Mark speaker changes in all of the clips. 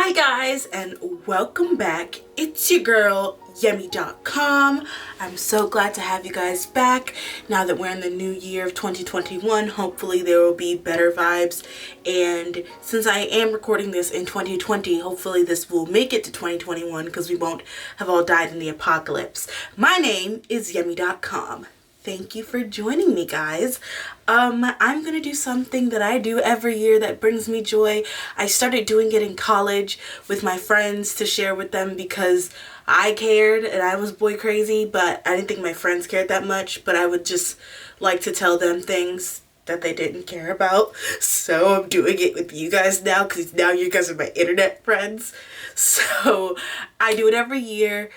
Speaker 1: Hi guys, and welcome back. It's your girl Yemi.com. I'm so glad to have you guys back now that we're in the new year of 2021. Hopefully there will be better vibes, and since I am recording this in 2020, hopefully this will make it to 2021 because we won't have all died in the apocalypse. My name is Yemi.com. Thank you for joining me, guys. I'm gonna do something that I do every year that brings me joy. I started doing it in college with my friends to share with them because I cared and I was boy crazy, but I didn't think my friends cared that much, but I would just like to tell them things that they didn't care about. So I'm doing it with you guys now because now you guys are my internet friends. So I do it every year.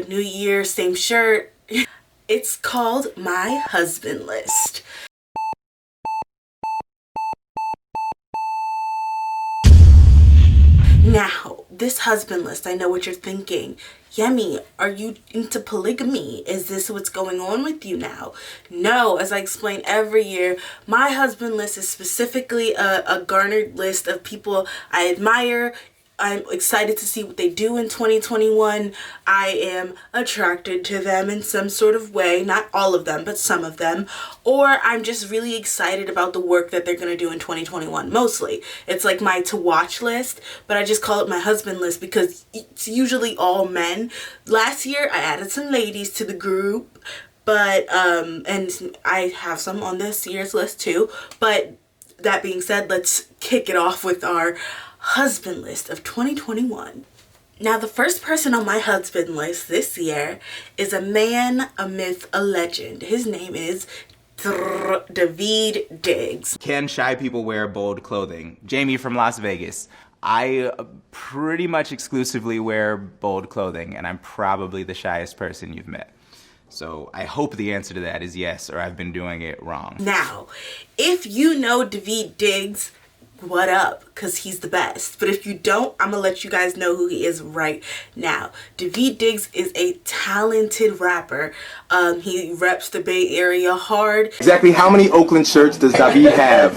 Speaker 1: New year, same shirt. It's called My Husband List. Now, this husband list, I know what you're thinking. Yemi, are you into polygamy? Is this what's going on with you now? No, as I explain every year, my husband list is specifically a garnered list of people I admire. I'm excited to see what they do in 2021. I am attracted to them in some sort of way, not all of them, but some of them. Or I'm just really excited about the work that they're going to do in 2021, mostly. It's like my to-watch list, but I just call it my husband list because it's usually all men. Last year, I added some ladies to the group, but, and I have some on this year's list too. But that being said, let's kick it off with our husband list of 2021. Now, the first person on my husband list this year is a man, a myth, a legend. His name is Daveed Diggs.
Speaker 2: Can shy people wear bold clothing? Jamie from Las Vegas. I pretty much exclusively wear bold clothing, and I'm probably the shyest person you've met. So I hope the answer to that is yes, or I've been doing it wrong.
Speaker 1: Now, if you know Daveed Diggs, what up, because he's the best. But if you don't, I'm gonna let you guys know who he is right now. Daveed Diggs is a talented rapper. He reps the Bay Area hard.
Speaker 3: Exactly how many Oakland shirts does Daveed have?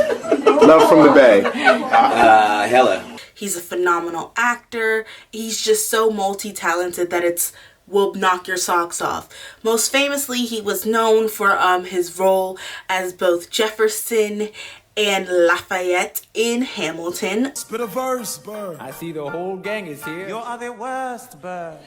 Speaker 3: Love from the Bay.
Speaker 2: Hella.
Speaker 1: He's a phenomenal actor. He's just so multi-talented that will knock your socks off. Most famously, he was known for his role as both Jefferson and Lafayette in Hamilton.
Speaker 4: Spit a verse, bird.
Speaker 5: I see the whole gang is here.
Speaker 4: You are the worst, bird.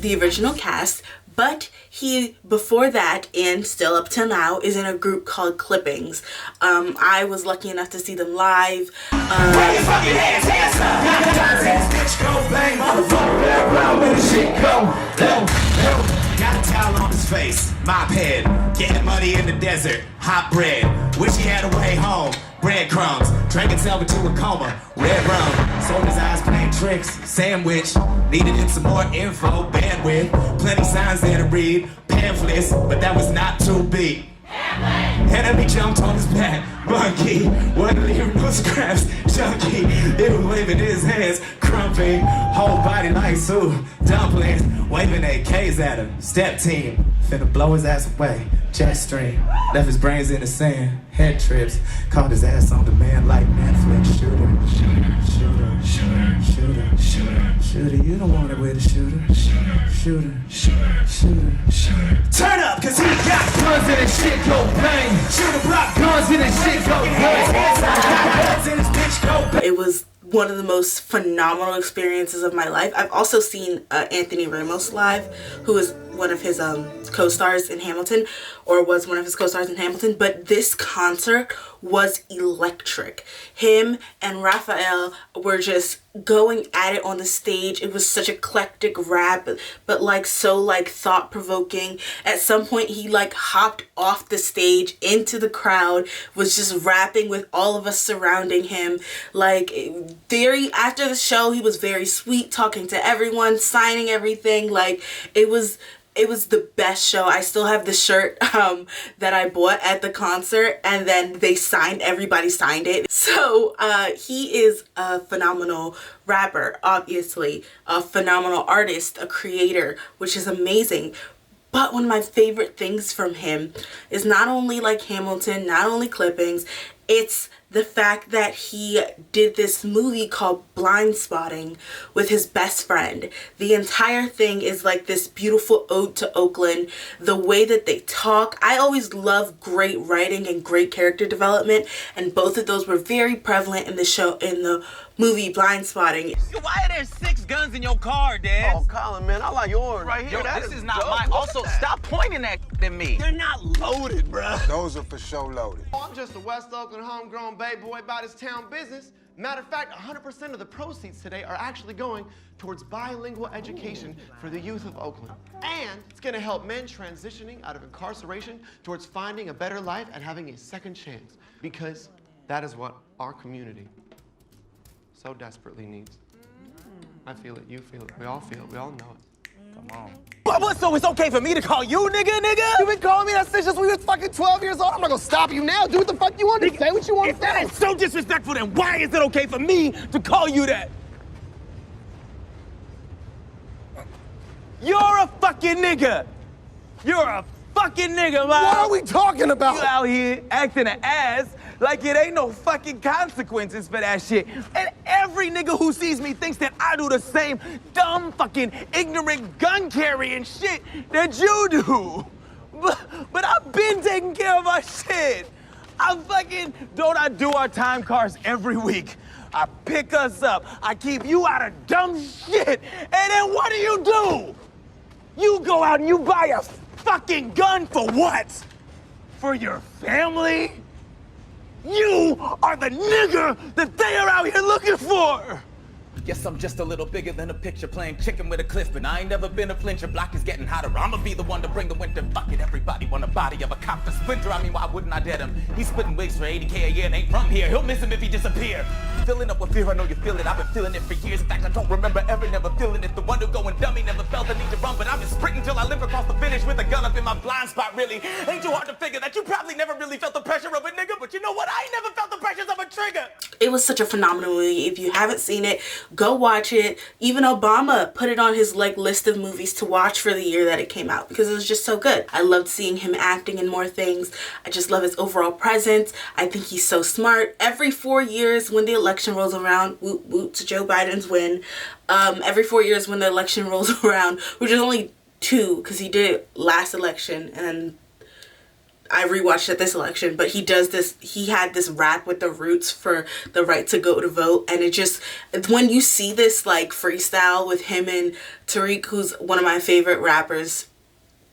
Speaker 1: The original cast, but he, before that and still up till now, is in a group called Clippings. I was lucky enough to see them live.
Speaker 6: Got a towel on his face, mop head, getting muddy in the desert, hot bread, wish he had a way home, breadcrumbs, drank himself into a coma, red rum, sold his eyes playing tricks, sandwich, needed him some more info, bandwidth, plenty signs there to read, pamphlets, but that was not to be. Enemy jumped on his back, monkey, wasn't leaving no scraps, chunky, he was waving his hands, crumpy, whole body like soup, dumplings, waving AKs at him, step team, finna blow his ass away, jet stream, left his brains in the sand, head trips, caught his ass on demand like Netflix, shooter, you don't want it with a shooter, turn up, cause he got guns in his shit go bang, shooter block guns in his shit go bang,
Speaker 1: It was one of the most phenomenal experiences of my life. I've also seen Anthony Ramos live, who is one of his co-stars in Hamilton, or was one of his co-stars in Hamilton, but this concert was electric. Him and Raphael were just going at it on the stage. It was such eclectic rap, but like so like thought-provoking. At some point he like hopped off the stage into the crowd, was just rapping with all of us surrounding him. Like after the show, he was very sweet, talking to everyone, signing everything. Like it was the best show. I still have the shirt that I bought at the concert, and then everybody signed it. So he is a phenomenal rapper, obviously, a phenomenal artist, a creator, which is amazing. But one of my favorite things from him is not only like Hamilton, not only clippings, it's the fact that he did this movie called Blind Spotting with his best friend. The entire thing is like this beautiful ode to Oakland. The way that they talk, I always love great writing and great character development, and both of those were very prevalent in the movie Blind Spotting.
Speaker 7: Why are there 6 guns in your car, Dad?
Speaker 8: Oh, Colin, man, I like yours.
Speaker 7: Right here.
Speaker 8: Yo,
Speaker 7: this is not mine. Also, stop pointing at me.
Speaker 8: They're not loaded, bruh.
Speaker 3: Those are for sure loaded.
Speaker 9: I'm just a West Oakland homegrown bay boy about his town business. Matter of fact, 100% of the proceeds today are actually going towards bilingual education for the youth of Oakland. And it's gonna help men transitioning out of incarceration towards finding a better life and having a second chance. Because that is what our community so desperately needs. I feel it, you feel it, we all feel it, we all know it.
Speaker 7: Come on.
Speaker 8: What, so it's okay for me to call you nigga?
Speaker 9: You've been calling me that since we was fucking 12 years old. I'm not gonna stop you now. Do what the fuck you want to say, what you want to
Speaker 8: If that
Speaker 9: say.
Speaker 8: is so disrespectful, then why is it okay for me to call you that? You're a fucking nigga. You're a fucking nigga, man.
Speaker 9: What are we talking about?
Speaker 8: You out here acting an ass like it ain't no fucking consequences for that shit. And every nigga who sees me thinks that I do the same dumb, fucking, ignorant gun-carrying shit that you do. But I've been taking care of our shit. Don't I do our time cards every week? I pick us up. I keep you out of dumb shit. And then what do? You go out and you buy a fucking gun for what? For your family? You are the nigger that they are out here looking for!
Speaker 7: Guess I'm just a little bigger than a picture playing chicken with a cliff, but I ain't never been a flincher. Block is getting hotter. I'ma be the one to bring the winter. Fuck it, everybody want a body of a cop to splinter. I mean, why wouldn't I dead him? He's splitting wigs for 80K a year and ain't from here. He'll miss him if he disappear. Filling up with fear, I know you feel it. I've been feeling it for years. In fact, I don't remember ever never feeling it. The one who going dummy never felt the need to run, but I've been sprinting till I limp across the finish with a gun up in my blind spot, really. Ain't too hard to figure that you probably never really felt the pressure of a nigga, but you know what? I ain't never felt the pressures of a trigger.
Speaker 1: It was such a phenomenal movie. If you haven't seen it, go watch it. Even Obama put it on his list of movies to watch for the year that it came out because it was just so good. I loved seeing him acting in more things. I just love his overall presence. I think he's so smart. Every 4 years when the election rolls around, whoop whoop to Joe Biden's win. Every 4 years when the election rolls around, which is only 2 because he did it last election and I rewatched it this election, but he had this rap with the Roots for the right to go to vote, and it just, when you see this freestyle with him and Tariq, who's one of my favorite rappers,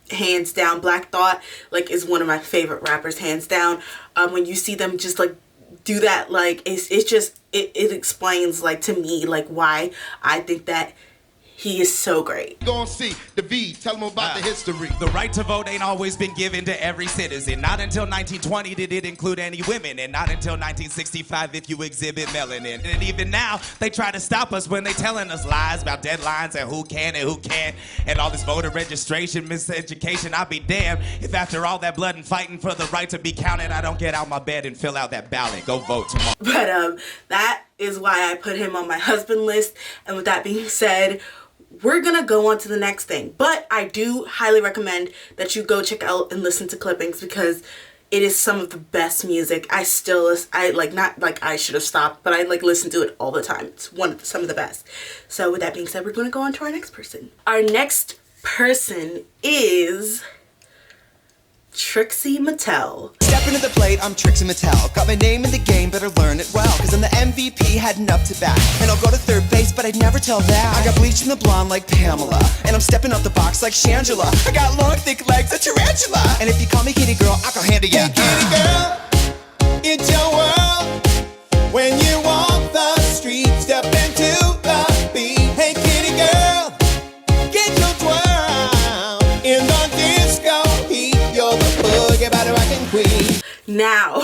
Speaker 1: hands down, Black Thought is one of my favorite rappers, hands down. When you see them just do that, it explains to me why I think that he is so great.
Speaker 6: Go and see the V. Tell them about the history. The right to vote ain't always been given to every citizen. Not until 1920 did it include any women, and not until 1965 if you exhibit melanin. And even now, they try to stop us when they telling us lies about deadlines and who can and who can't, and all this voter registration, miseducation. I'll be damned if after all that blood and fighting for the right to be counted, I don't get out my bed and fill out that ballot. Go vote tomorrow.
Speaker 1: But that is why I put him on my husband list. And with that being said, we're gonna go on to the next thing, but I do highly recommend that you go check out and listen to clippings because it is some of the best music. I should have stopped, but I listen to it all the time. It's some of the best. So with that being said, we're gonna go on to our next person. Our next person is Trixie Matel.
Speaker 10: Stepping to the plate, I'm Trixie Matel. Got my name in the game, better learn it well. Cause I'm the MVP, had enough to back. And I'll go to third base, but I'd never tell that. I got bleach in the blonde like Pamela. And I'm stepping up the box like Shangela. I got long, thick legs, a tarantula. And if you call me kitty girl, I can handle ya. Hey kitty girl, it's your world. When you walk the street, step into the beat. Hey kitty girl, get your twirl. In the disco heat, you're the boogie body rockin' queen.
Speaker 1: Now,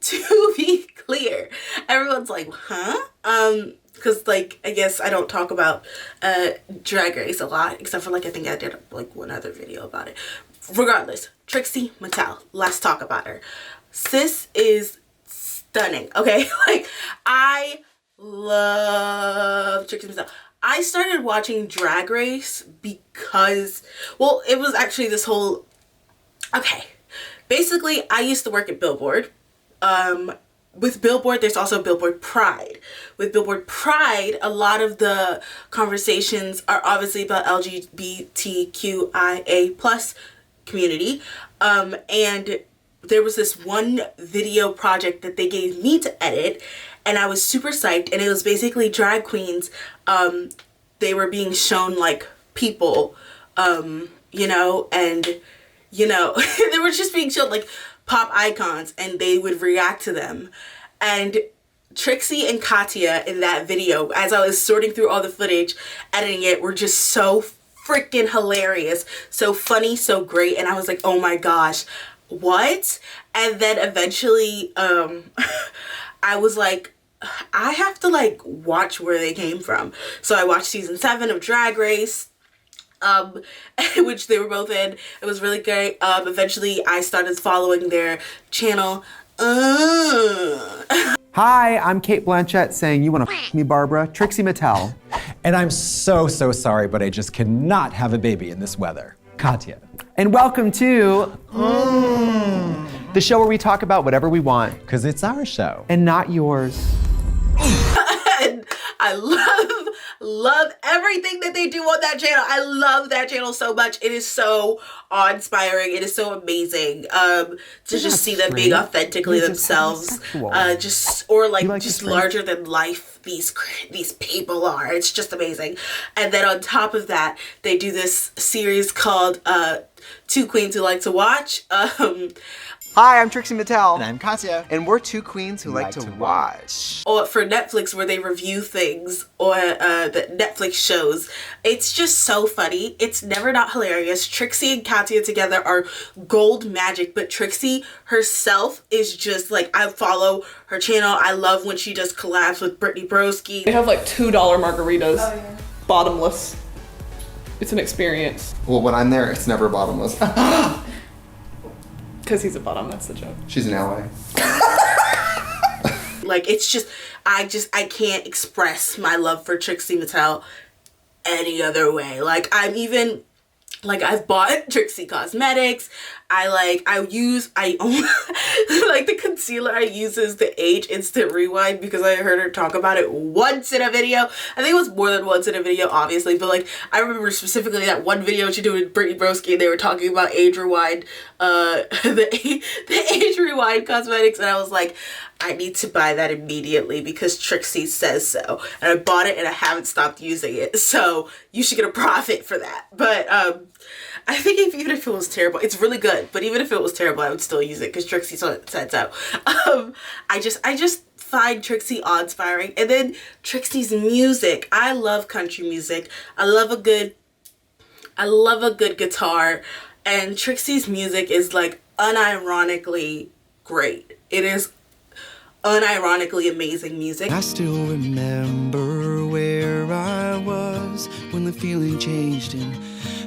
Speaker 1: to be clear, everyone's like, huh? Because I guess I don't talk about Drag Race a lot, except for I think I did one other video about it. Regardless, Trixie Matel, let's talk about her. Sis is stunning, okay? I love Trixie Matel. I started watching Drag Race because, well, it was actually this whole, okay, basically I used to work at Billboard. With Billboard, there's also Billboard Pride. With Billboard Pride, a lot of the conversations are obviously about LGBTQIA plus community. And there was this one video project that they gave me to edit, and I was super psyched. And it was basically drag queens. They were being shown like people, you know, and, you know, they were just being shown like pop icons, and they would react to them. And Trixie and Katya in that video, as I was sorting through all the footage, editing it, were just so freaking hilarious, so funny, so great. And I was like, oh my gosh, what? And then eventually I was like, I have to like watch where they came from. So I watched season 7 of Drag Race, which they were both in. It was really great. Eventually I started following their channel.
Speaker 11: Hi, I'm Kate Blanchett saying, you wanna f me, Barbara? Trixie Matel.
Speaker 12: And I'm so sorry, but I just cannot have a baby in this weather. Katya.
Speaker 11: And welcome to the show where we talk about whatever we want.
Speaker 12: Because it's our show.
Speaker 11: And not yours.
Speaker 1: And I love everything that they do on that channel. I love that channel so much. It is so awe-inspiring. It is so amazing to just see them being authentically themselves. Just larger than life these people are. It's just amazing. And then on top of that, they do this series called Two Queens Who Like to Watch.
Speaker 11: Hi, I'm Trixie Matel.
Speaker 10: And I'm Katya.
Speaker 11: And we're two queens who like to watch.
Speaker 1: Or for Netflix, where they review things or the Netflix shows. It's just so funny. It's never not hilarious. Trixie and Katya together are gold magic, but Trixie herself is just like, I follow her channel. I love when she does collabs with Brittany Broski.
Speaker 13: They have like $2 margaritas, bottomless. It's an experience.
Speaker 14: Well, when I'm there, it's never bottomless.
Speaker 13: Because he's a bottom, that's the joke.
Speaker 14: She's an ally.
Speaker 1: Like, it's just, I can't express my love for Trixie Matel any other way. Like, I've bought Trixie cosmetics. I own like the concealer I use is the Age Instant Rewind because I heard her talk about it once in a video. I think it was more than once in a video, obviously, but like I remember specifically that one video she did with Brittany Broski, and they were talking about Age Rewind, the Age Rewind cosmetics, and I was like, I need to buy that immediately because Trixie says so. And I bought it and I haven't stopped using it. So you should get a profit for that. But I think even if it was terrible, it's really good. But even if it was terrible, I would still use it because Trixie said so. I just find Trixie awe-inspiring. And then Trixie's music. I love country music. I love a good guitar. And Trixie's music is like unironically great. It is unironically amazing music.
Speaker 10: I still remember where I was when the feeling changed and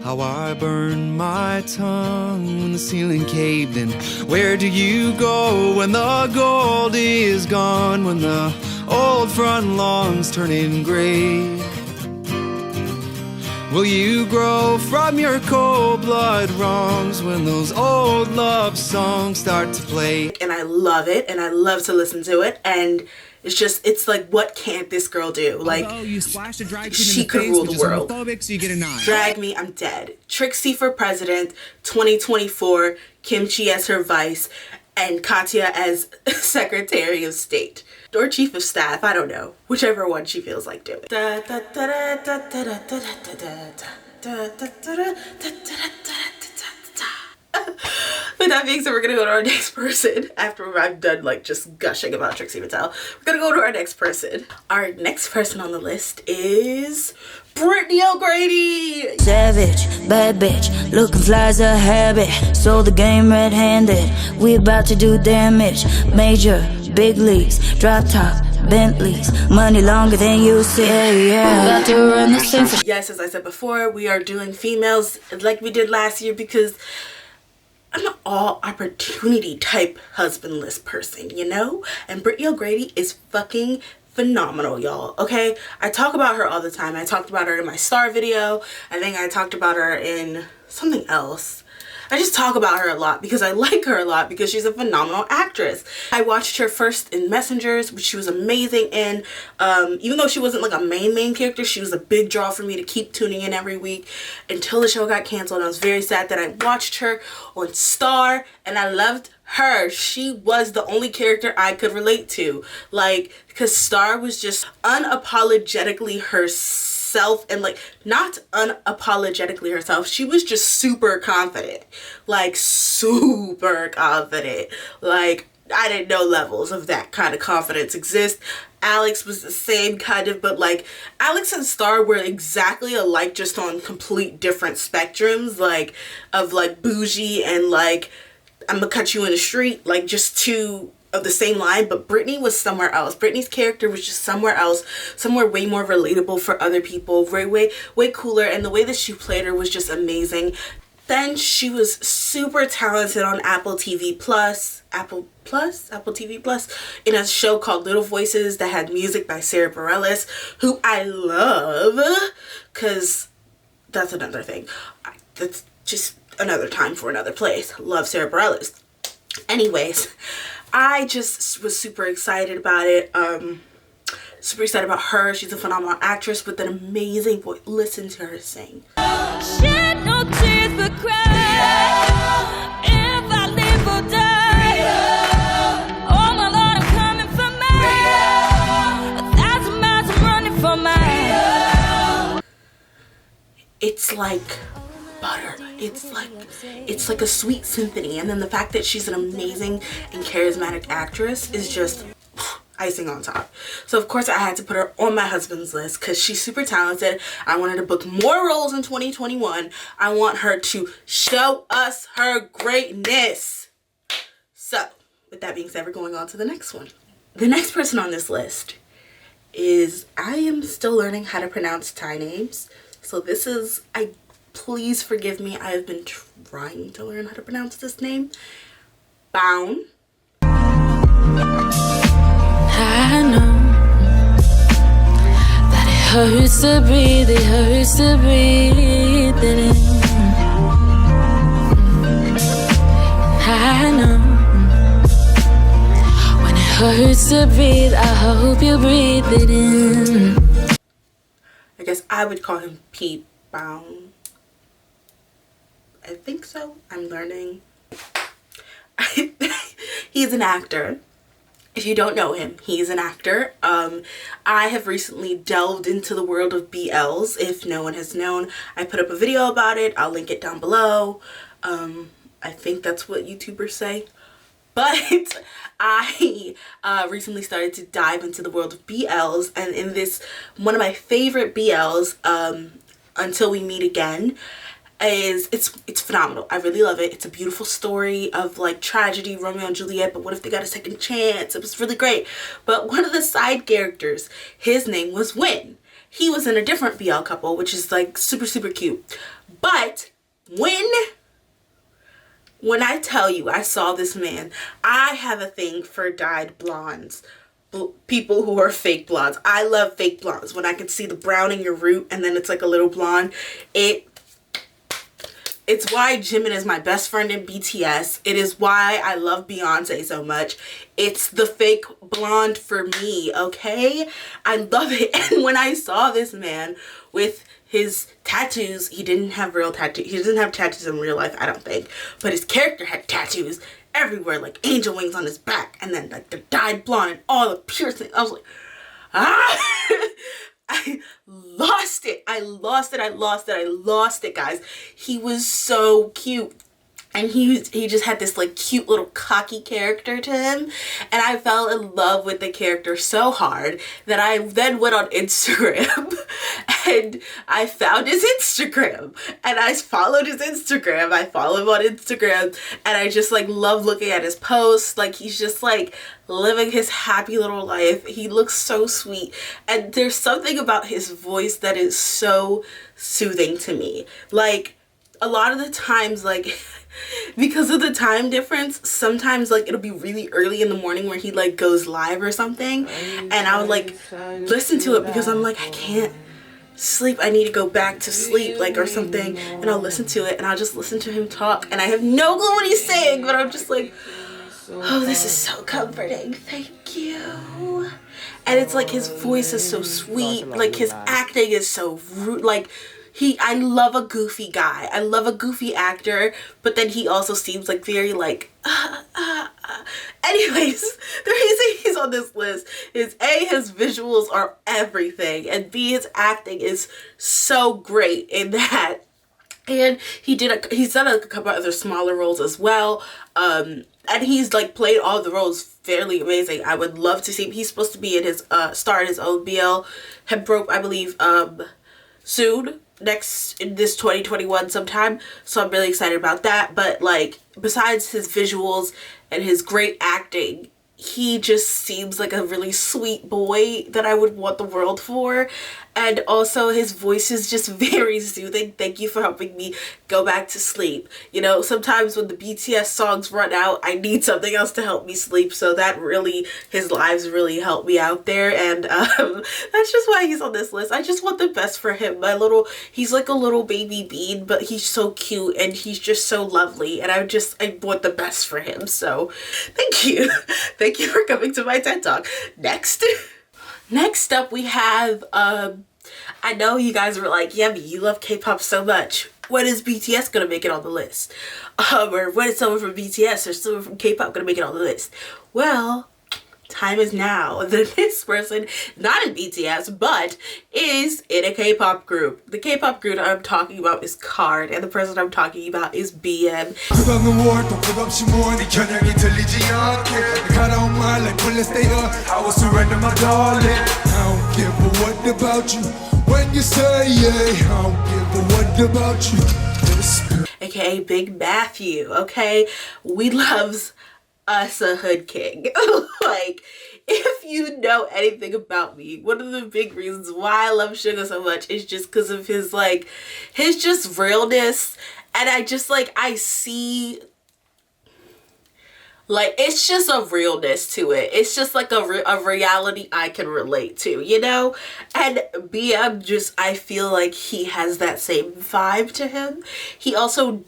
Speaker 10: how I burned my tongue when the ceiling caved in. Where do you go when the gold is gone, when the old front lawn's turning gray? Will you grow from your cold blood wrongs when those old love songs start to play?
Speaker 1: And I love it, and I love to listen to it, and it's like, what can't this girl do? Like,
Speaker 15: you splashed a drag queen
Speaker 1: she
Speaker 15: in the
Speaker 1: could
Speaker 15: face,
Speaker 1: rule the
Speaker 15: which is
Speaker 1: world.
Speaker 15: homophobic, so you get a 9.
Speaker 1: Drag me, I'm dead. Trixie for president, 2024, Kimchi as her vice, and Katya as Secretary of State. Or Chief of Staff, I don't know. Whichever one she feels like doing. With that being said, we're gonna go to our next person after I'm done like just gushing about Trixie Matel. We're gonna go to our next person. Our next person on the list is Brittany O'Grady.
Speaker 16: Savage, bad bitch, looking fly as a habit. So the game red-handed, we about to do damage. Major, big leagues, drop top, Bentleys, money longer than you see. Yeah, about to run the same.
Speaker 1: Yes, as I said before, we are doing females like we did last year because I'm an all opportunity type husbandless person, you know? And Brittany O'Grady is fucking phenomenal, y'all. Okay, I talk about her all the time. I talked about her in my Star video. I think I talked about her in something else. I just talk about her a lot because I like her a lot because she's a phenomenal actress. I watched her first in Messengers, which she was amazing in. Even though she wasn't like a main character, she was a big draw for me to keep tuning in every week until the show got canceled. I was very sad that I watched her on Star and I loved her. She was the only character I could relate to. Like, because Star was just unapologetically herself. And like, not unapologetically herself, she was just super confident, like super confident. Like, I didn't know levels of that kind of confidence exist. Alex was the same kind of, but like Alex and Star were exactly alike, just on complete different spectrums, like of like bougie and like I'm gonna cut you in the street, like just two of the same line. But Brittany was somewhere else. Brittany's character was just somewhere else, somewhere way more relatable for other people, way cooler, and the way that she played her was just amazing. Then she was super talented on Apple TV Plus in a show called Little Voices that had music by Sarah Bareilles, who I love, because that's another thing. That's just another time for another place. Love Sarah Bareilles. Anyways, I just was super excited about it. Super excited about her. She's a phenomenal actress with an amazing voice. Listen to her sing.
Speaker 16: Shed no tears but cry. If I live or die, oh my Lord, I'm coming for mine. 1,000 miles I'm running for mine.
Speaker 1: It's like butter. It's like a sweet symphony, and then the fact that she's an amazing and charismatic actress is just icing on top. So of course I had to put her on my husband's list because she's super talented. I wanted to book more roles in 2021. I want her to show us her greatness. So with that being said, we're going on to the next one. The next person on this list is, I am still learning how to pronounce Thai names. So this is, please forgive me, I have been trying to learn how to pronounce this name. Boun.
Speaker 16: I know that it hurts to breathe, it hurts to breathe it in. I know when it hurts to breathe, I hope you breathe it in.
Speaker 1: I guess I would call him Pete Boun. I think so. I'm learning. He's an actor. If you don't know him, he's an actor. I have recently delved into the world of BLs. If no one has known, I put up a video about it. I'll link it down below. I think that's what YouTubers say. But I recently started to dive into the world of BLs, and in this, one of my favorite BLs, Until We Meet Again, it's phenomenal. I really love it. It's a beautiful story of like tragedy, Romeo and Juliet, but what if they got a second chance? It was really great. But one of the side characters, his name was Win. He was in a different BL couple, which is like super cute. But when I tell you I saw this man, I have a thing for dyed blondes. People who are fake blondes. I love fake blondes. When I can see the brown in your root and then it's like a little blonde, it's why Jimin is my best friend in BTS. It is why I love Beyonce so much. It's the fake blonde for me, okay? I love it. And when I saw this man with his tattoos, he didn't have real tattoos. He doesn't have tattoos in real life, I don't think. But his character had tattoos everywhere, like angel wings on his back. And then like the dyed blonde and all the piercing. I was like, ah! I lost it, guys. He was so cute. And he just had this like cute little cocky character to him. And I fell in love with the character so hard that I then went on Instagram and I found his Instagram. And I followed his Instagram. I follow him on Instagram. And I just like love looking at his posts. Like he's just like living his happy little life. He looks so sweet. And there's something about his voice that is so soothing to me. Like, a lot of the times, like, because of the time difference, sometimes like it'll be really early in the morning where he like goes live or something, and I would like listen to it because I'm like, I can't sleep, I need to go back to sleep, like, or something, and I'll listen to it and I'll just listen to him talk, and I have no clue what he's saying, but I'm just like, oh, this is so comforting, thank you. And it's like his voice is so sweet, like his acting is so rude, like I love a goofy guy. I love a goofy actor, but then he also seems like very like, Anyways, the reason he's on this list is A, his visuals are everything, and B, his acting is so great in that. And he's done a couple other smaller roles as well. And he's like played all the roles fairly amazing. I would love to see him. He's supposed to be in his star in his own BL Hemprope, I believe, soon, in this 2021 sometime, so I'm really excited about that. But like, besides his visuals and his great acting, he just seems like a really sweet boy that I would want the world for. And also his voice is just very soothing. Thank you for helping me go back to sleep. You know, sometimes when the BTS songs run out, I need something else to help me sleep. So that really, his lives really help me out there. And that's just why he's on this list. I just want the best for him. He's like a little baby bean, but he's so cute and he's just so lovely. And I want the best for him. So thank you. Thank you for coming to my TED Talk. Next up we have, I know you guys were like, Yemi, you love K-pop so much. When is BTS gonna make it on the list? Or when is someone from BTS or someone from K-pop gonna make it on the list? Well, time is now that this person, not in BTS, but is in a K-pop group. The K-pop group I'm talking about is KARD, and the person I'm talking about is BM.
Speaker 4: I will surrender my darling. I don't give a what about you. When you say yeah, I don't give a what about you.
Speaker 1: AKA Big Matthew, okay? We loves us a hood king. Like, if you know anything about me, one of the big reasons why I love Suga so much is just because of his just realness. And I see, like, it's just a realness to it. It's just like a reality I can relate to, you know? And BM I feel like he has that same vibe to him. He's also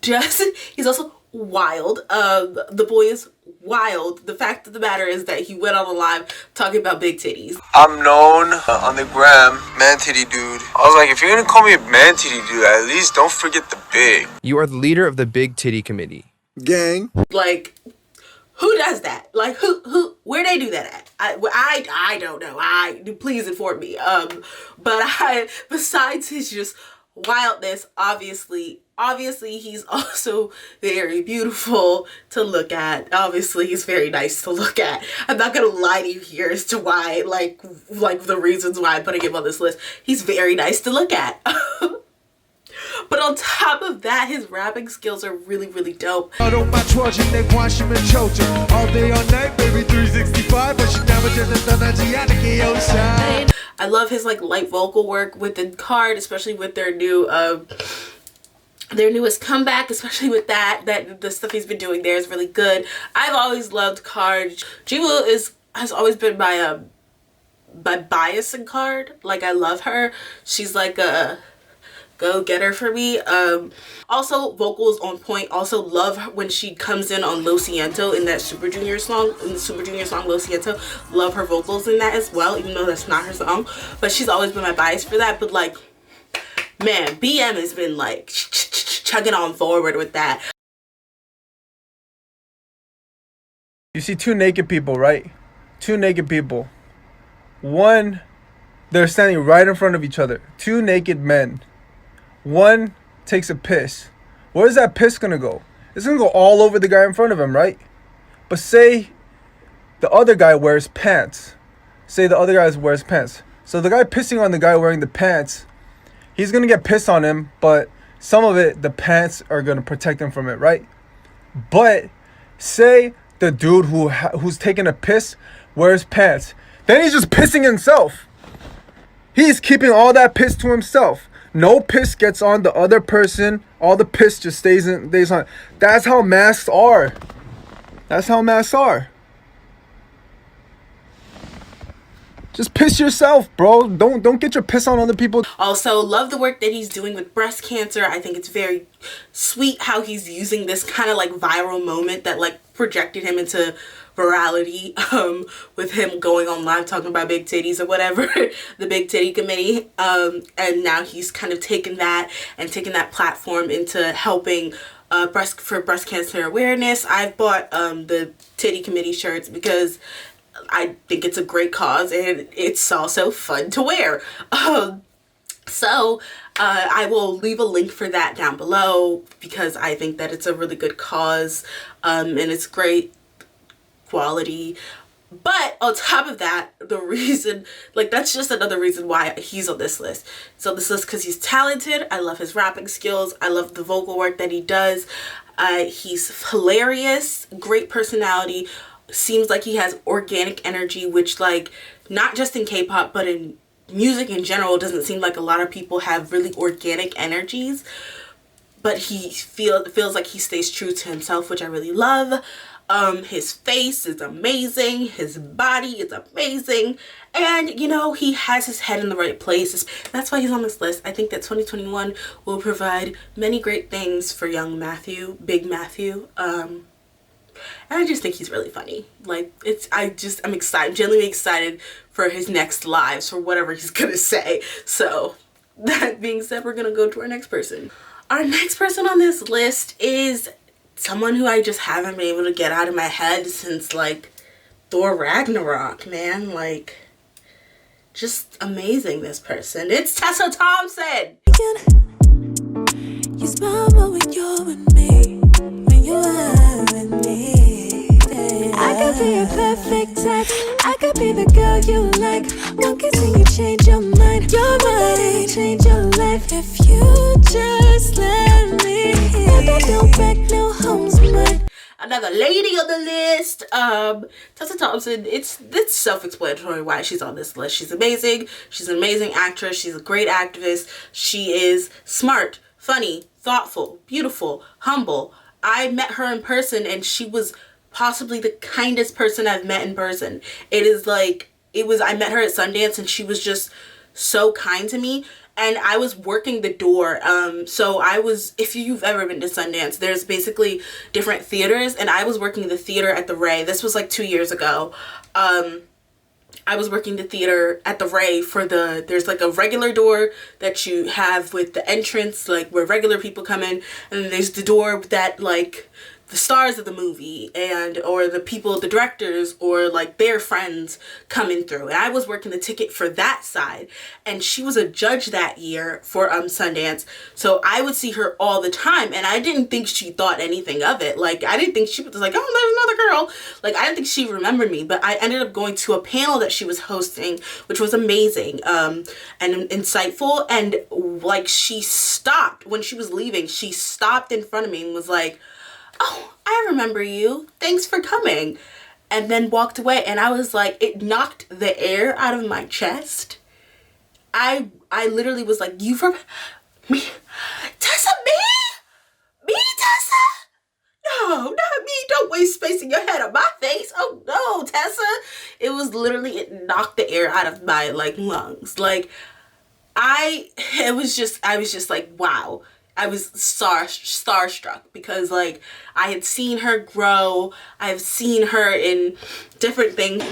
Speaker 1: wild. The boy is wild. The fact of the matter is that he went on a live talking about big titties.
Speaker 15: I'm known on the gram, man titty dude. I was like, if you're gonna call me a man titty dude, at least don't forget the big.
Speaker 17: You are the leader of the big titty committee.
Speaker 15: Gang.
Speaker 1: Like, who does that? Like, where they do that at? I don't know. Please inform me. But besides his just wildness, obviously he's also very beautiful to look at. Obviously he's very nice to look at. I'm not gonna lie to you here as to why, like the reasons why I'm putting him on this list. He's very nice to look at. But on top of that, his rapping skills are really, really dope.
Speaker 4: All day all night, baby, 365, but she never
Speaker 1: I love his like light vocal work within KARD, especially with their newest comeback, especially with that the stuff he's been doing there is really good. I've always loved KARD. Jiwoo has always been my bias in KARD. Like, I love her. She's like a go-getter for me. Also, vocals on point. Also love her when she comes in on Lo Siento in that Super Junior song, Lo Siento. Love her vocals in that as well, even though that's not her song. But she's always been my bias for that. But like, man, BM has been like chugging on forward with that.
Speaker 18: You see two naked people, right? Two naked people. One, they're standing right in front of each other. Two naked men. One takes a piss. Where's that piss gonna go? It's gonna go all over the guy in front of him, right? But say the other guy wears pants. So the guy pissing on the guy wearing the pants, he's gonna get pissed on him, but some of it, the pants are gonna protect him from it, right? But say the dude who's taking a piss wears pants. Then he's just pissing himself. He's keeping all that piss to himself. No piss gets on the other person. All the piss just stays on. That's how masks are. That's how masks are. Just piss yourself, bro. Don't get your piss on other people.
Speaker 1: Also, love the work that he's doing with breast cancer. I think it's very sweet how he's using this kind of like viral moment that like projected him into virality, with him going on live talking about big titties or whatever, the Big Titty Committee. And now he's kind of taken that platform into helping breast cancer awareness. I've bought the Titty Committee shirts because I think it's a great cause and it's also fun to wear. So I will leave a link for that down below because I think that it's a really good cause, and it's great quality. But on top of that, the reason, like, that's just another reason why he's on this list. So this list because he's talented. I love his rapping skills. I love the vocal work that he does. He's hilarious, great personality. Seems like he has organic energy, which, like, not just in K-pop but in music in general, doesn't seem like a lot of people have really organic energies, but he feels like he stays true to himself, which I really love. His face is amazing, his body is amazing, and you know, he has his head in the right place. That's why he's on this list. I think that 2021 will provide many great things for young Matthew, Big Matthew. And I just think he's really funny. Like, I'm excited, genuinely excited for his next lives, for whatever he's gonna say. So, that being said, we're gonna go to our next person. Our next person on this list is someone who I just haven't been able to get out of my head since, like, Thor Ragnarok, man. Like, just amazing, this person. It's Tess Thompson!
Speaker 19: You smile more when you're with me, when you are with me. I could be a perfect text, I could be the girl you like. One kiss and you change your mind. Your mind change your life if you just let me. Never go back, no home's mine.
Speaker 1: Another lady on the list, Tess Thompson. It's self-explanatory why she's on this list. She's amazing. She's an amazing actress. She's a great activist. She is smart, funny, thoughtful, beautiful, humble. I met her in person and she was possibly the kindest person I've met in person. I met her at Sundance and she was just so kind to me. And I was working the door. So if you've ever been to Sundance, there's basically different theaters, and I was working the theater at the Ray. This was like 2 years ago. I was working the theater at the Ray there's like a regular door that you have with the entrance, like where regular people come in, and then there's the door that like the stars of the movie or the directors or like their friends coming through. And I was working the ticket for that side, and she was a judge that year for Sundance, so I would see her all the time, and I didn't think she thought anything of it. Like, I didn't think she was like, oh, there's another girl. Like, I didn't think she remembered me, but I ended up going to a panel that she was hosting, which was amazing and insightful. And like, she stopped when she was leaving, she stopped in front of me and was like, oh, I remember you. Thanks for coming. And then walked away. And I was like, it knocked the air out of my chest. I literally was like, you from me? Tessa, me? Me, Tessa? No, not me. Don't waste space in your head on my face. Oh no, Tessa. It was literally, it knocked the air out of my like lungs. Like, I was just like, wow. I was starstruck because, like, I had seen her grow. I've seen her in different things.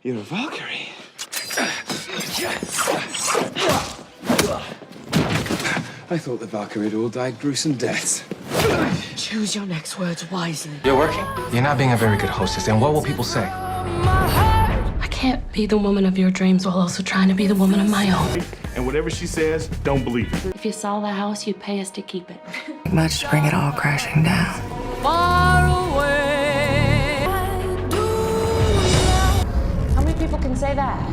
Speaker 20: You're a Valkyrie. I thought the Valkyrie had all died gruesome deaths.
Speaker 21: Choose your next words wisely.
Speaker 22: You're working? You're not being a very good hostess, and what will people say?
Speaker 21: I can't be the woman of your dreams while also trying to be the woman of my own.
Speaker 23: And whatever she says, don't believe it.
Speaker 21: If you saw the house, you'd pay us to keep it. Much to bring it all crashing down.
Speaker 19: Far away.
Speaker 21: How many people can say that?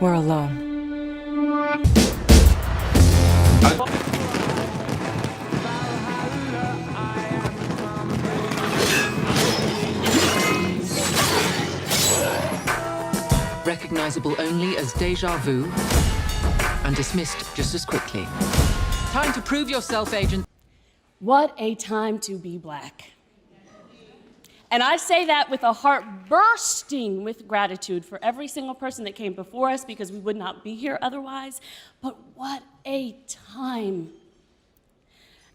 Speaker 21: We're alone.
Speaker 2: recognizable only as deja vu and dismissed just as quickly. Time to prove yourself, Agent.
Speaker 21: What a time to be Black. And I say that with a heart bursting with gratitude for every single person that came before us, because we would not be here otherwise. But what a time.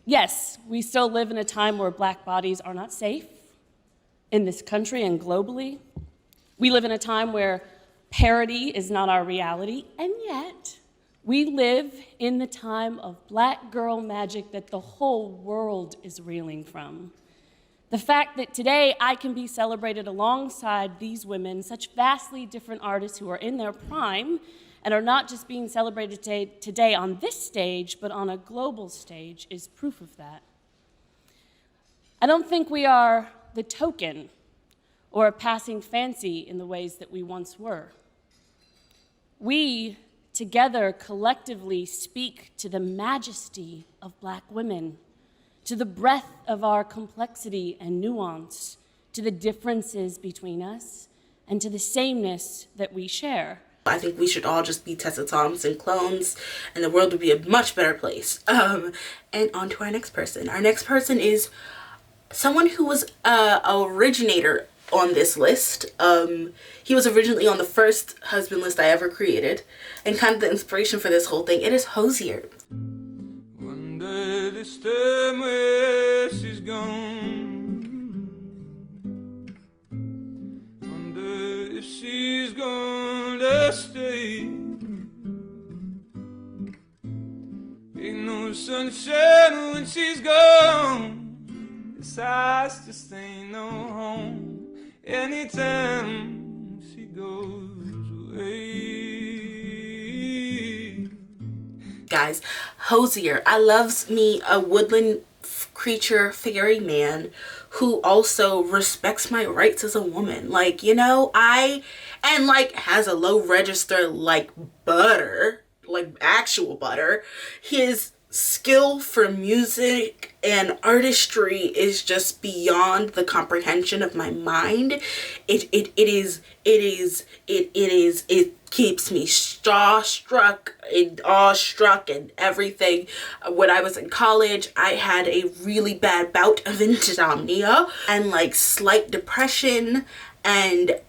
Speaker 21: Yes, we still live in a time where Black bodies are not safe in this country and globally. We live in a time where parity is not our reality, and yet we live in the time of Black girl magic that the whole world is reeling from. The fact that today I can be celebrated alongside these women, such vastly different artists who are in their prime and are not just being celebrated today on this stage, but on a global stage, is proof of that. I don't think we are the token or a passing fancy in the ways that we once were. We together collectively speak to the majesty of Black women, to the breadth of our complexity and nuance, to the differences between us, and to the sameness that we share.
Speaker 1: I think we should all just be Tessa Thompson clones, and the world would be a much better place. And on to our next person. Our next person is someone who was an originator on this list. He was originally on the first husband list I ever created, and kind of the inspiration for this whole thing. It is Hozier.
Speaker 4: Wonder this time where she's gone. Wonder if she's gonna stay. Ain't no sunshine when she's gone. This house just ain't no home anytime she goes away.
Speaker 1: Guys, Hozier. I loves me a woodland creature fairy man who also respects my rights as a woman. Like, you know, and like has a low register like butter, like actual butter. His skill for music and artistry is just beyond the comprehension of my mind. It keeps me starstruck and awestruck and everything. When I was in college, I had a really bad bout of insomnia and like slight depression, and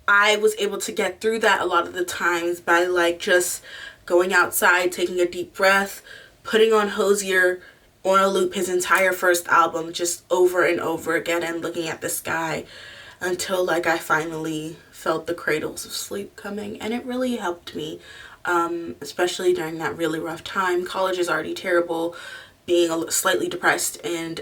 Speaker 1: I was able to get through that a lot of the times by like just going outside, taking a deep breath, putting on Hozier on a loop, his entire first album, just over and over again, and looking at the sky until like I finally felt the cradles of sleep coming. And it really helped me, especially during that really rough time. College is already terrible, being slightly depressed and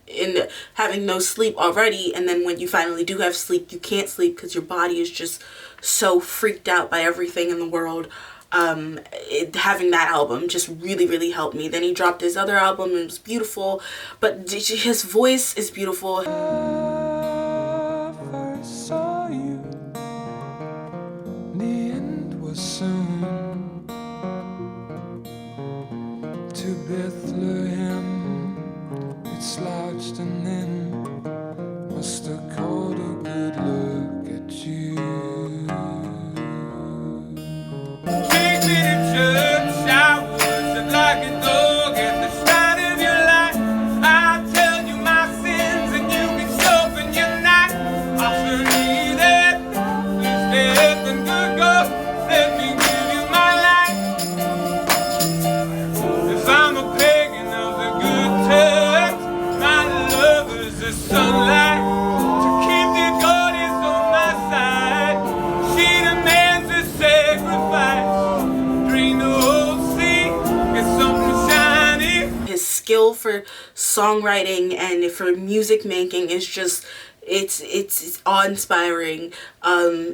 Speaker 1: in having no sleep already, and then when you finally do have sleep, you can't sleep because your body is just so freaked out by everything in the world. Having that album just really helped me. Then he dropped his other album and it was beautiful, but his voice is beautiful.
Speaker 4: I first saw you, the end was soon. To Bethlehem it slouched and then must have caught a good look at you. Take me to church, I worship like a dog at the shrine of your life. I tell you my sins and you can sharpen your knife. Offer me that, please let the good God, let me give you my life. If I'm a pagan of the good touch, my love is the sunlight. To keep the goddess on my side, she demands a sacrifice.
Speaker 1: His skill for songwriting and for music making is just, it's awe-inspiring.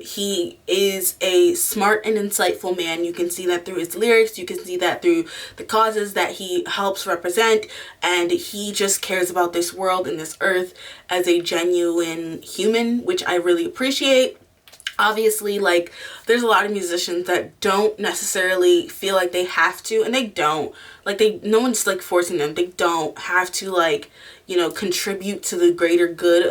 Speaker 1: He is a smart and insightful man. You can see that through his lyrics, you can see that through the causes that he helps represent, and he just cares about this world and this earth as a genuine human, which I really appreciate. Obviously, like, there's a lot of musicians that don't necessarily feel like they have to, and they don't. Like, no one's, like, forcing them. They don't have to, like, you know, contribute to the greater good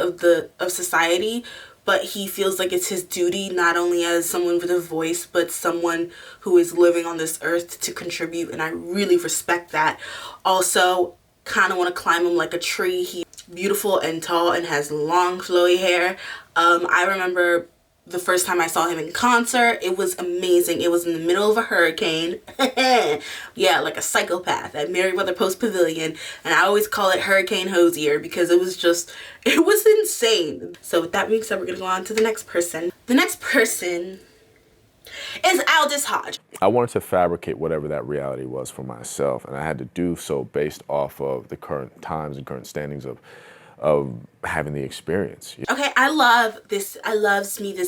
Speaker 1: of society. but he feels like it's his duty, not only as someone with a voice, but someone who is living on this earth, to contribute, and I really respect that. Also, kind of want to climb him like a tree. He's beautiful and tall and has long flowy hair. I remember the first time I saw him in concert, it was amazing. It was in the middle of a hurricane. Yeah, like a psychopath at Merriweather Post Pavilion. And I always call it Hurricane Hozier because it was insane. So with that being said, we're going to go on to the next person. The next person is Aldis Hodge.
Speaker 3: I wanted to fabricate whatever that reality was for myself, and I had to do so based off of the current times and current standings of having the experience.
Speaker 1: Okay, I love this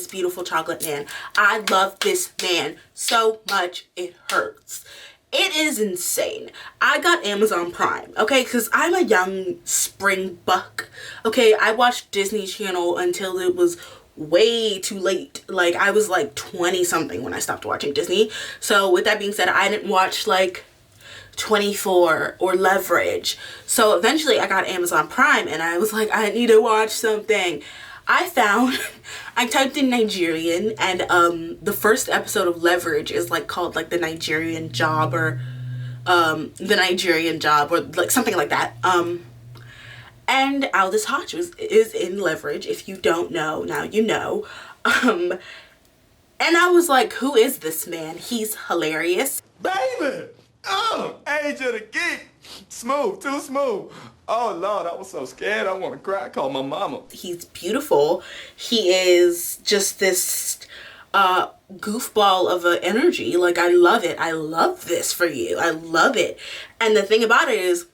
Speaker 1: beautiful chocolate man. I love this man so much it hurts. It is insane. I got Amazon Prime, okay, because I'm a young spring buck. Okay, I watched Disney Channel until it was way too late. Like, I was like 20 something when I stopped watching Disney. So with that being said, I didn't watch like 24 or Leverage. So eventually I got Amazon Prime and I was like, I need to watch something. I typed in Nigerian, and the first episode of Leverage is like called like The Nigerian Job, or The Nigerian Job, or like something like that. And Aldis Hodge is in Leverage. If you don't know, now you know. And I was like, who is this man? He's hilarious.
Speaker 5: Baby! Age of the geek. Smooth, too smooth. Oh, Lord, I was so scared. I want to cry. I called my mama.
Speaker 1: He's beautiful. He is just this goofball of an energy. Like, I love it. I love this for you. I love it. And the thing about it is,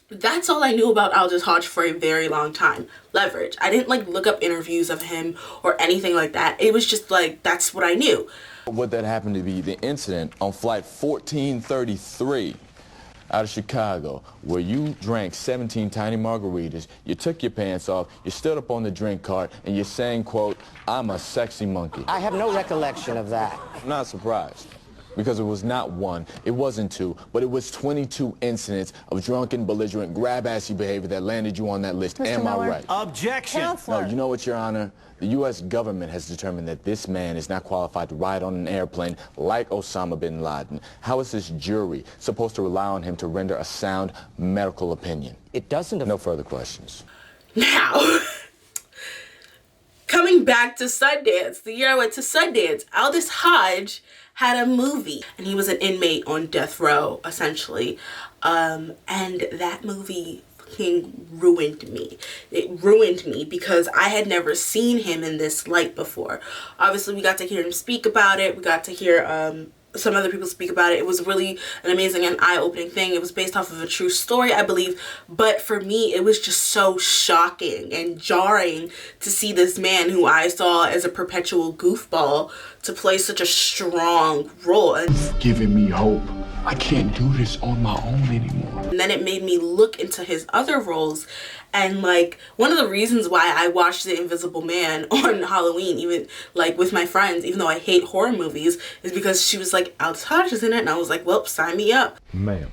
Speaker 1: that's all I knew about Aldis Hodge for a very long time. Leverage. I didn't like look up interviews of him or anything like that. It was just like, that's what I knew.
Speaker 9: What that happened to be the incident on flight 1433 out of Chicago, where you drank 17 tiny margaritas, you took your pants off, you stood up on the drink cart, and you sang, quote, "I'm a sexy monkey."
Speaker 24: I have no recollection of that.
Speaker 9: I'm not surprised, because it was not one, it wasn't two, but it was 22 incidents of drunken, belligerent, grab-assy behavior that landed you on that list.
Speaker 24: Mr.
Speaker 9: Am
Speaker 24: Miller?
Speaker 9: I right?
Speaker 24: Objection.
Speaker 9: No, you know what, Your Honor? The U.S. government has determined that this man is not qualified to ride on an airplane like Osama bin Laden. How is this jury supposed to rely on him to render a sound medical opinion?
Speaker 24: It doesn't.
Speaker 9: No further questions.
Speaker 1: Now, coming back to Sundance, the year I went to Sundance, Aldis Hodge had a movie, and he was an inmate on death row, essentially. And that movie ruined me. It ruined me because I had never seen him in this light before. Obviously, we got to hear him speak about it. We got to hear some other people speak about it. It was really an amazing and eye-opening thing. It was based off of a true story, I believe. But for me, it was just so shocking and jarring to see this man who I saw as a perpetual goofball to play such a strong role. And
Speaker 20: Giving me hope. I can't do this on my own anymore.
Speaker 1: And then it made me look into his other roles, and like one of the reasons why I watched The Invisible Man on Halloween, even like with my friends, even though I hate horror movies, is because she was like, Aldis Hodge is in it, and I was like, well, sign me up.
Speaker 20: Ma'am,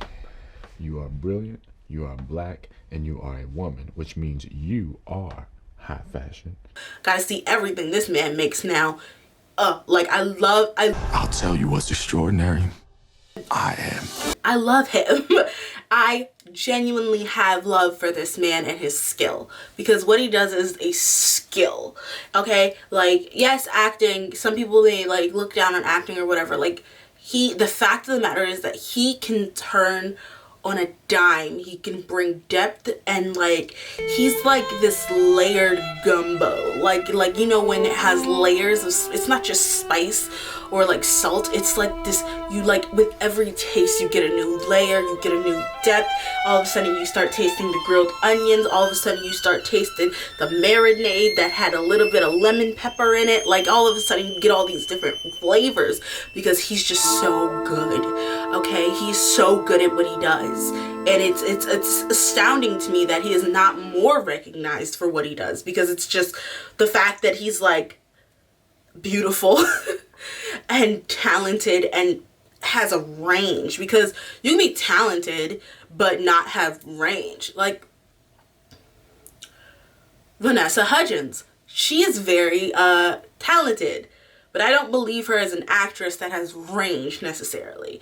Speaker 20: you are brilliant, you are black, and you are a woman, which means you are high fashion.
Speaker 1: Gotta see everything this man makes now. Like
Speaker 20: I'll tell you what's extraordinary. I
Speaker 1: love him. I genuinely have love for this man and his skill, because what he does is a skill. Okay, like, yes, acting, some people, they like look down on acting or whatever. Like, the fact of the matter is that he can turn on a dime. He can bring depth, and like, he's like this layered gumbo, like you know, when it has layers of, it's not just spice or like salt, it's like this, you like, with every taste you get a new layer, you get a new depth. All of a sudden you start tasting the grilled onions, all of a sudden you start tasting the marinade that had a little bit of lemon pepper in it. Like, all of a sudden you get all these different flavors because he's just so good. Okay, he's so good at what he does, and it's astounding to me that he is not more recognized for what he does, because it's just the fact that he's like beautiful and talented and has a range, because you can be talented but not have range. Like Vanessa Hudgens, she is very talented, but I don't believe her as an actress that has range necessarily.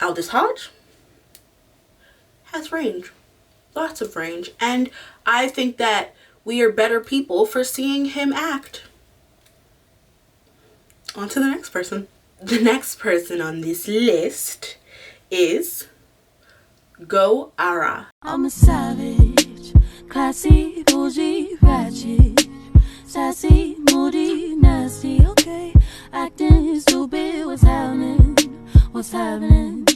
Speaker 1: Aldis Hodge has range, lots of range, and I think that we are better people for seeing him act. On to the next person. The next person on this list is Go Ara.
Speaker 19: I'm a savage, classy, bougie, ratchet, sassy, moody, nasty, okay. Acting stupid, what's happening? What's happening?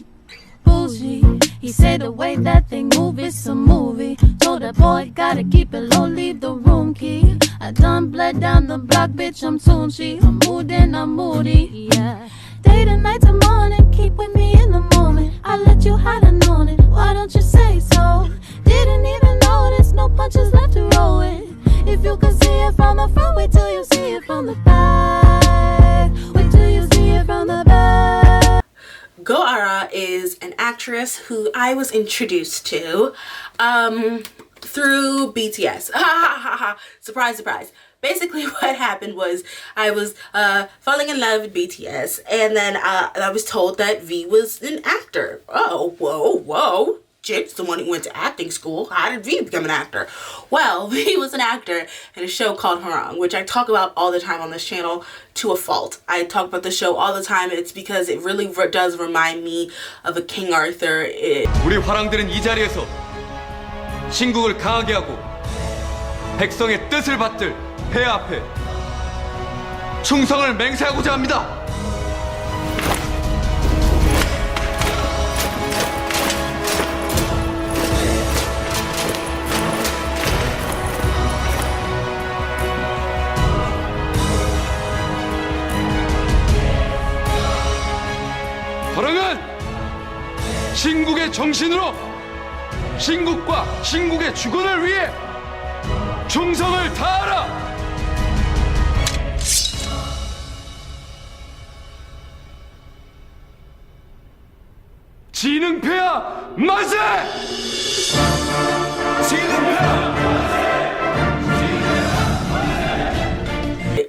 Speaker 19: Bougie, he said the way that thing move is a movie. Told that boy, gotta keep it low, leave the room key. I done bled down the block, bitch, I'm Tunchi. I'm mood and I'm moody, yeah. Day to night to morning, keep with me in the moment. I let you hide and known it, why don't you say so? Didn't even notice, no punches left to roll with. If you can see it from the front, wait till you see it from the back. Wait till you see it from the back.
Speaker 1: Go Ara is an actress who I was introduced to through BTS. Surprise, surprise. Basically what happened was I was falling in love with BTS, and then I was told that V was an actor. Oh, whoa. Jit's the one who went to acting school. How did V become an actor? Well, V was an actor in a show called Harang, which I talk about all the time on this channel to a fault. I talk about the show all the time. It's because it really does remind me of a King Arthur.
Speaker 4: 우리 화랑들은 이 자리에서 신국을 강하게 하고 백성의 뜻을 받들 폐하 앞에 충성을 맹세하고자 합니다. 화랑은 신국의 정신으로 신국과 신국의 주권을 위해 충성을 다하라. 지능폐하 만세!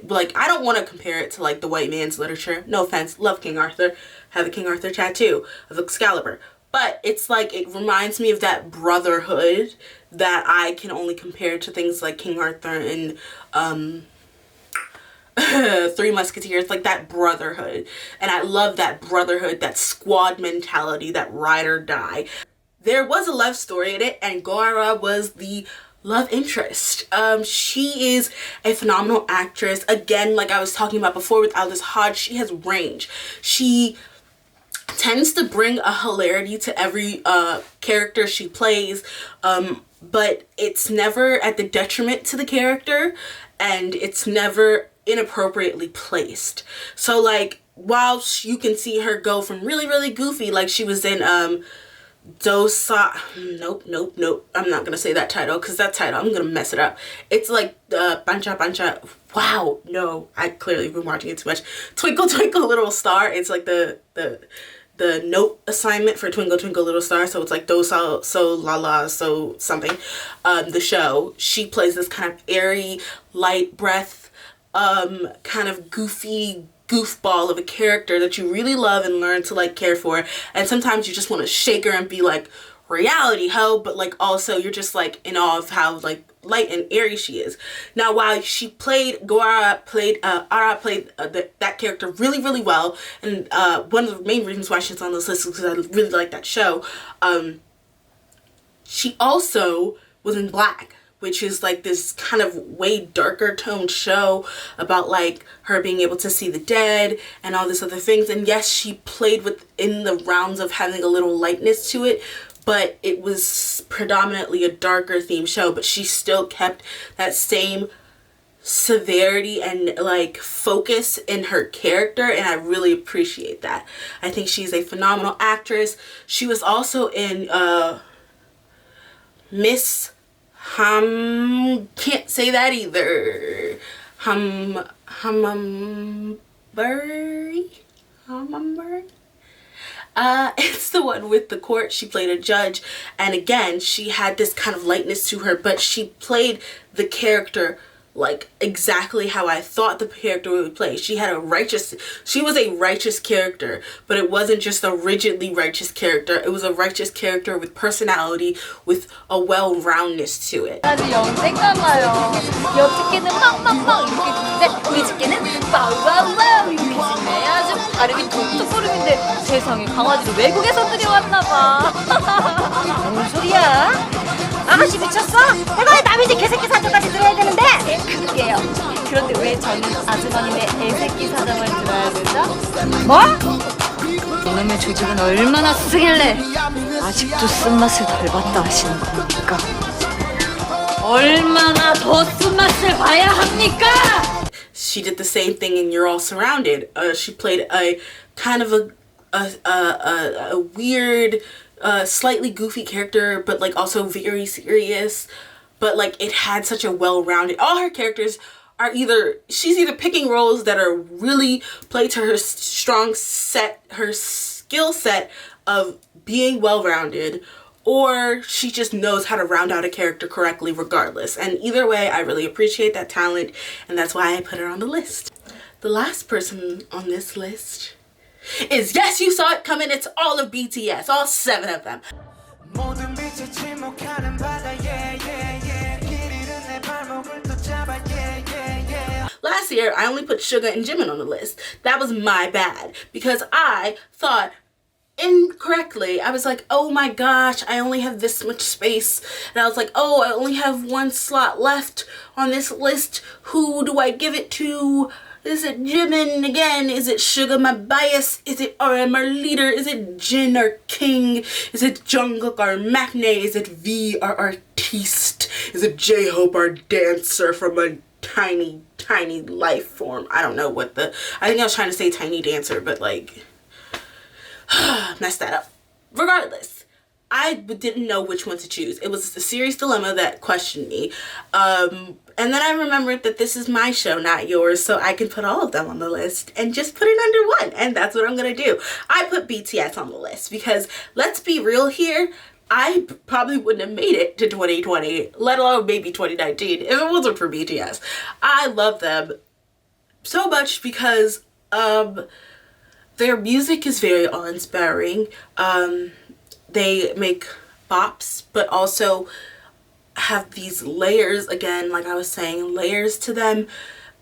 Speaker 1: Like, I don't want to compare it to like the white man's literature. No offense, love King Arthur. Have a King Arthur tattoo of Excalibur. But it's like, it reminds me of that brotherhood that I can only compare to things like King Arthur and Three Musketeers, like that brotherhood. And I love that brotherhood, that squad mentality, that ride or die. There was a love story in it, and Go Ara was the love interest. She is a phenomenal actress. Again, like I was talking about before with Aldis Hodge, she has range. She tends to bring a hilarity to every character she plays, but it's never at the detriment to the character, and it's never inappropriately placed. So like, while you can see her go from really goofy, like she was in nope, I'm not gonna say that title, because that title, I'm gonna mess it up. It's like Pancha, wow, no, I clearly been watching it too much. Twinkle Twinkle Little Star. It's like the note assignment for Twinkle Twinkle Little Star. So it's like do so la la so something. The show, she plays this kind of airy, light breath, kind of goofy goofball of a character that you really love and learn to like care for. And sometimes you just want to shake her and be like, reality ho, but like also you're just like in awe of how like light and airy she is. Now while she played, Ara played that character really well, and one of the main reasons why she's on this list is because I really like that show. She also was in Black, which is like this kind of way darker toned show about like her being able to see the dead and all this other things. And yes, she played within the rounds of having a little lightness to it, but it was predominantly a darker themed show, but she still kept that same severity and like focus in her character, and I really appreciate that. I think she's a phenomenal actress. She was also in Miss can't say that either. Hummingbird. It's the one with the court. She played a judge, and again, she had this kind of lightness to her, but she played the character like exactly how I thought the character would play. She was a righteous character, but it wasn't just a rigidly righteous character. It was a righteous character with personality, with a well-roundness to it.
Speaker 6: 아주 영생감나요. 옆집게는 빵빵빵 이렇게 듣는데 우리 집게는 빵빵빵 이렇게 듣네. 아주 발음이 톡톡 소름인데 세상에 강아지를 외국에서 들여왔나봐. 뭔 소리야? 아가씨 미쳤어? 내가 남의 집 개새끼 사정까지 들어야 되는데? 그게요. 그런데 왜 저는 아주머님의 애새끼 사정을 들어야 되죠? 뭐? 이놈의 조직은 얼마나 쓰길래 아직도 쓴맛을 덜 봤다 하시는 겁니까? 얼마나 더 쓴맛을 봐야 합니까?
Speaker 1: She did the same thing in You're All Surrounded. She played a kind of a weird, slightly goofy character, but like also very serious. But like it had such a well-rounded. All her characters are she's either picking roles that are really play to her her skill set of being well-rounded, or she just knows how to round out a character correctly regardless. And either way, I really appreciate that talent, and that's why I put her on the list. The last person on this list is, yes, you saw it coming, it's all of BTS, all 7 of them. Last year, I only put Suga and Jimin on the list. That was my bad, because I thought incorrectly. I was like, oh my gosh, I only have this much space. And I was like, oh, I only have 1 slot left on this list. Who do I give it to? Is it Jimin again? Is it Suga, my bias? Is it RM, our leader? Is it Jin, our king? Is it Jungkook, our matinee? Is it V, our artiste? Is it J-Hope, our dancer from a tiny life form? I don't know what I think I was trying to say tiny dancer, but like, messed that up. Regardless, I didn't know which one to choose. It was a serious dilemma that questioned me. And then I remembered that this is my show, not yours, so I can put all of them on the list and just put it under one. And that's what I'm gonna do. I put BTS on the list because, let's be real here, I probably wouldn't have made it to 2020, let alone maybe 2019, if it wasn't for BTS. I love them so much because their music is very awe-inspiring. They make bops, but also have these layers, again, like I was saying, layers to them.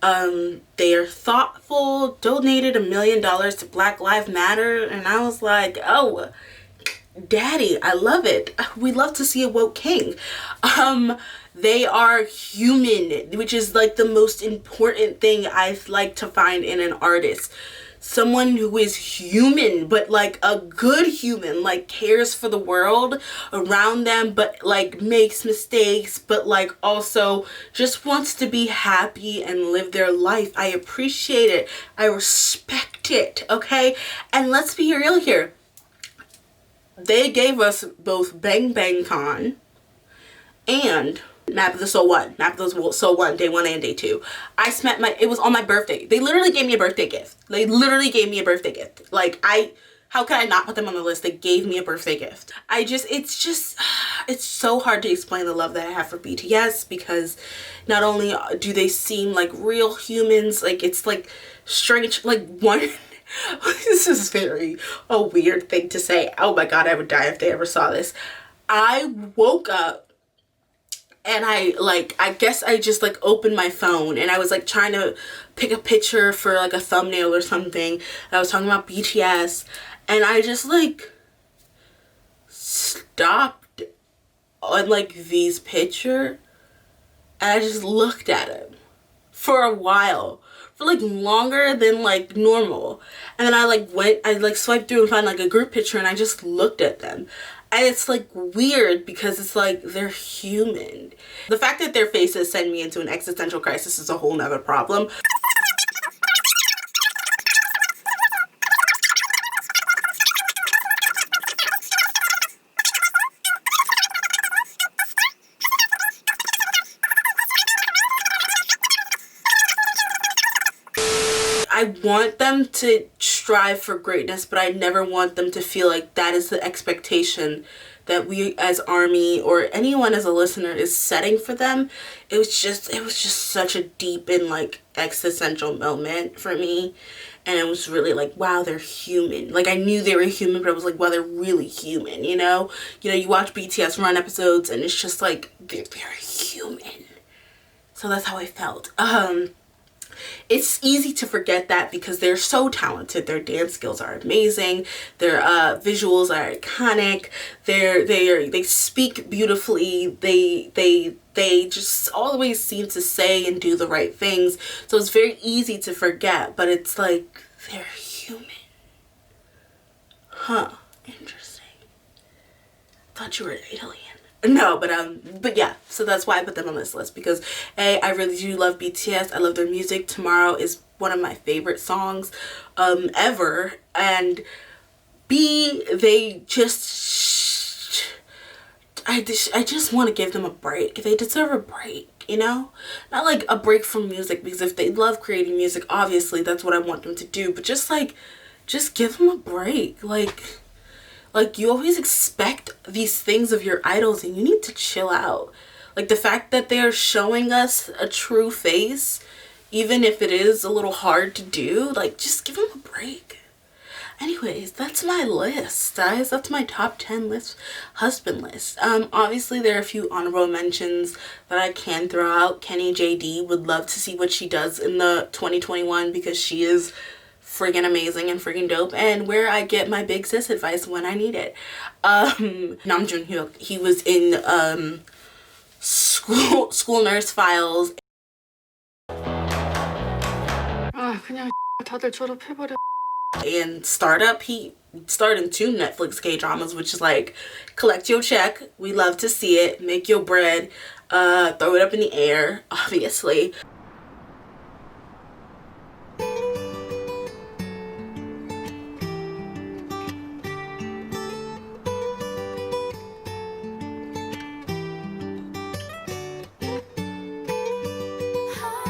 Speaker 1: They are thoughtful, donated $1 million to Black Lives Matter, and I was like, oh, daddy, I love it. We love to see a woke king. They are human, which is like the most important thing I like to find in an artist. Someone who is human, but like a good human, like cares for the world around them, but like makes mistakes, but like also just wants to be happy and live their life. I appreciate it. I respect it, okay? And let's be real here. They gave us both Bang Bang Con and Map of the Soul 1. Map of the Soul 1, day 1 and day 2. It was on my birthday. They literally gave me a birthday gift. Like, how could I not put them on the list? They gave me a birthday gift. It's so hard to explain the love that I have for BTS, because not only do they seem like real humans, like it's like strange, like one, this is a weird thing to say. Oh my God, I would die if they ever saw this. I woke up and I guess I just like opened my phone and I was like trying to pick a picture for like a thumbnail or something. And I was talking about BTS and I just like stopped on like V's picture and I just looked at him for a while, for like longer than like normal. And then I swiped through and found like a group picture and I just looked at them. And it's like weird because it's like they're human. The fact that their faces send me into an existential crisis is a whole nother problem. I want them to strive for greatness, but I never want them to feel like that is the expectation that we as ARMY or anyone as a listener is setting for them. It was just such a deep and like existential moment for me. And it was really like, wow, they're human. Like, I knew they were human, but I was like, wow, they're really human, you know? You know, you watch BTS run episodes and it's just like, they're human. So that's how I felt. It's easy to forget that because they're so talented. Their dance skills are amazing. Their visuals are iconic. They speak beautifully. They just always seem to say and do the right things. So it's very easy to forget, but it's like, they're human. Huh, interesting. Thought you were Italian. No, but yeah, so that's why I put them on this list, because A, I really do love BTS. I love their music. Tomorrow is one of my favorite songs ever, and B, they just, I just want to give them a break. They deserve a break, you know? Not like a break from music, because if they love creating music, obviously that's what I want them to do, but just give them a break. Like, you always expect these things of your idols and you need to chill out. Like, the fact that they're showing us a true face, even if it is a little hard to do, like, just give them a break. Anyways, that's my list, guys. That's my top 10 husband list. Obviously, there are a few honorable mentions that I can throw out. Kenny JD, would love to see what she does in the 2021 because she is friggin' amazing and friggin' dope, and where I get my big sis advice when I need it. Nam Jun-hyuk, he was in School Nurse Files.
Speaker 7: 그냥 다들 졸업해버려.
Speaker 1: And Startup, he starred in 2 Netflix K-dramas, which is like, collect your check, we love to see it, make your bread, throw it up in the air, obviously.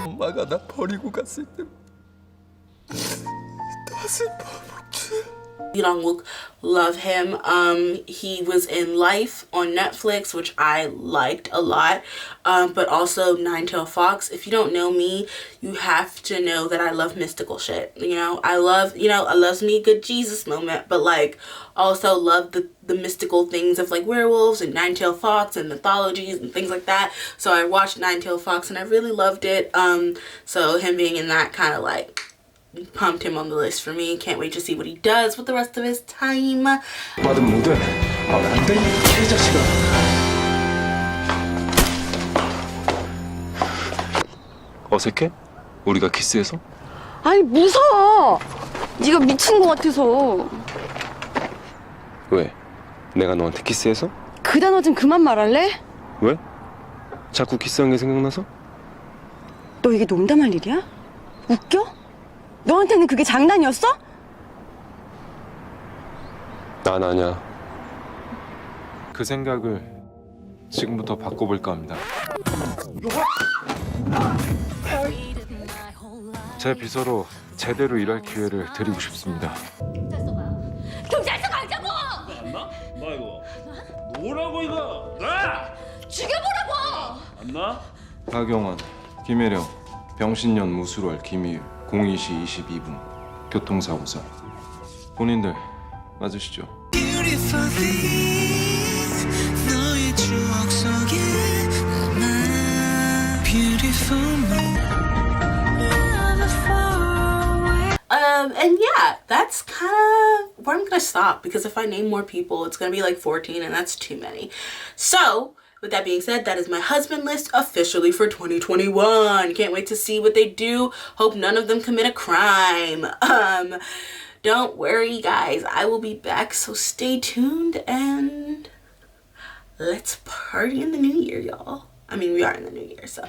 Speaker 5: 엄마가 나 버리고 갔을 때 더 슬퍼.
Speaker 1: Jung-wook, love him. He was in Life on Netflix, which I liked a lot, but also Nine-Tailed Fox. If you don't know me, you have to know that I love mystical shit. You know, I love me a good Jesus moment, but like also love the mystical things of like werewolves and Nine-Tailed Fox and mythologies and things like that. So I watched Nine-Tailed Fox and I really loved it. So him being in that kind of like pumped him on the list for me. Can't wait to see what he does with the rest of his time.
Speaker 5: 받은 모든 안 돼, 이 자식아.
Speaker 8: 어색해? 우리가 키스해서?
Speaker 7: 아니 무서워. 네가 미친 것 같아서.
Speaker 8: 왜? 내가 너한테 키스해서?
Speaker 7: 그 단어 좀 그만 말할래?
Speaker 8: 왜? 자꾸 키스한 게 생각나서?
Speaker 7: 너 이게 농담할 일이야? 웃겨? 너한테는 그게 장난이었어?
Speaker 8: 난 아니야. 그 생각을 지금부터 바꿔볼까 합니다. 제 비서로 제대로 일할 기회를 드리고 싶습니다.
Speaker 6: 경찰서 가자고!
Speaker 11: 나 이거 뭐라고 이거? 나!
Speaker 6: 죽여보라고!
Speaker 11: 안 나?
Speaker 8: 박영환, 김혜령, 병신년 무술월 김희율 02시 22분 교통사고사. 본인들 맞으시죠?
Speaker 1: And yeah, that's kind of where I'm gonna stop, because if I name more people, it's gonna be like 14 and that's too many. So with that being said, that is my husband list officially for 2021. Can't wait to see what they do. Hope none of them commit a crime. Don't worry, guys. I will be back, so stay tuned and let's party in the new year, y'all. I mean, we are in the new year, so.